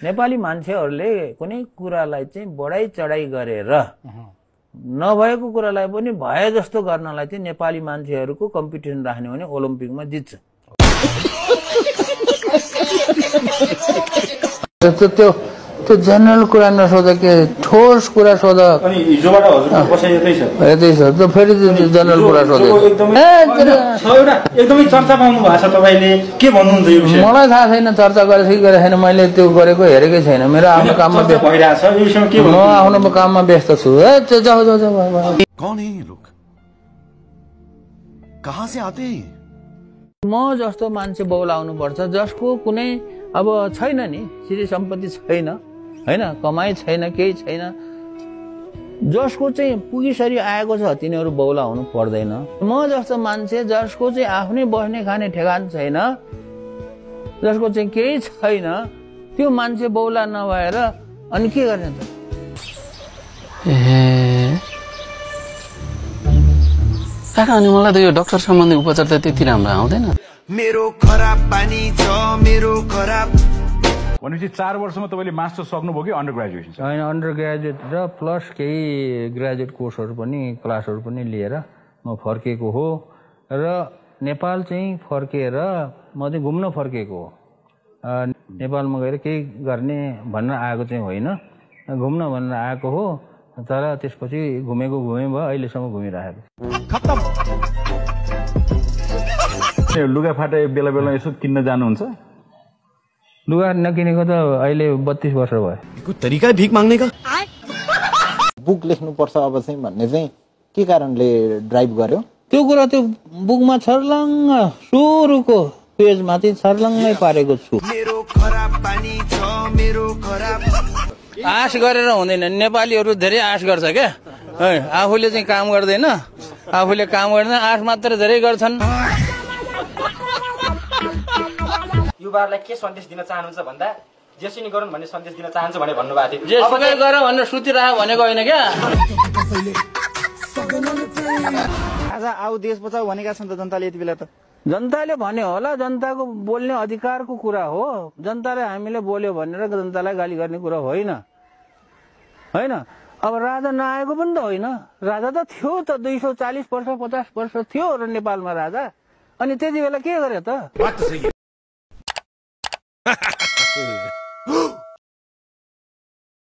नेपाली मान्छेहरूले कुनै कुरालाई चाहिँ बढाई चढाई गरेर नभएको कुरालाई पनि भए जस्तो गर्नलाई चाहिँ नेपाली मान्छेहरूको कम्पिटिसन राख्ने भने ओलम्पिकमा जित्छ। त्यो जनरल कुरा नसोधा के ठोस कुरा सोधा। अनि हिजोबाट हजुरको बसाइ यतै छ त फेरि जनरल कुरा सोधे एकदमै चर्चा पाउनु भएको छ तपाईले के भन्नुहुन्छ यो विषय? मलाई थाहा छैन चर्चा गरेको कि गरेको छैन, मैले त्यो गरेको हेरेकै छैन। मेरो आफ्नो काममा व्यस्त भइरहेछ यो विषयमा के म आफ्नो काममा व्यस्त छु। जाऊ जाऊ जाऊ। कौन है ये लोग? कहाँ से आते हैं? म जस्तो मान्छे बौलाउनु पर्छ जसको कुनै अब छैन नि, श्री सम्पत्ति छैन हैन, कमाई छैन, केही छैन, जसको चाहिँ पुगिसरी आएको छ तिनीहरू बौला हुनु पर्दैन। म जस्तो मान्छे जसको चाहिँ आफ्नै बस्ने खाने ठेगान छैन, जसको चाहिँ केही छैन, त्यो मान्छे बौला नभएर अनि के गर्ने त? काका अनि मलाई त यो डाक्टर सम्बन्धी उपचार त त्यति राम्रो आउँदैन। मेरो खराब पानी छ, मेरो खराब। भनेपछि 4 वर्षमा तपाईले मास्टर सक्नुभयो कि अन्डर ग्रेजुएसन? हैन, अन्डर ग्रेजुएट र प्लस केही ग्रेजुएट कोर्सहरू पनि क्लासहरू पनि लिएर म फर्केको हो र नेपाल चाहिँ फर्केर म चाहिँ घुम्न फर्केको हो। नेपालमा गएर केही गर्ने भन्न आएको चाहिँ होइन, घुम्न भनेर आएको हो। तर त्यसपछि घुमेको घुमे भयो, अहिलेसम्म घुमिरहेको। खत्तम। लुगाफाटा बेला बेला यसो किन्न जानुहुन्छ? लुगा नकिनेको त अहिले 32 वर्ष भयो। कोही तरिका है भिख माग्ने का? बुक लेख्नुपर्छ अब चाहिँ भन्ने चाहिँ के कारणले ड्राइभ गर्यो? त्यो कुरा त्यो बुकमा छर्लङ्ग सुरुको पेजमा चाहिँ छर्लङ्गै पारेको छु। मेरो खराब पानी छ, मेरो खराब। आश गरेर हुँदैन, नेपालीहरू धेरै आश गर्छ क्या। आफूले चाहिँ काम गर्दैन, आफूले काम गर्दैन, आश मात्र धेरै गर्छन्। युवाहरूलाई के सन्देश दिन चाहनुहुन्छ भन्दा जेसुकै गरौँ भन्ने सन्देश दिन चाहन्छु भने भन्नुभएको थियो। जेसुकै गर भनेर सुतिरह भनेको होइन क्या। आज आऊ देश बचाऊ भनेका छन् त जनताले यति बेला त। जनताले भने होला, जनताको बोल्ने अधिकारको कुरा हो। जनताले हामीले बोल्यो भनेर जनतालाई गाली गर्ने कुरा होइन होइन। अब राजा नआएको पनि त होइन, राजा त थियो त, 240 वर्ष 50 वर्ष थियो र नेपालमा राजा। अनि त्यति बेला के गर्यो त?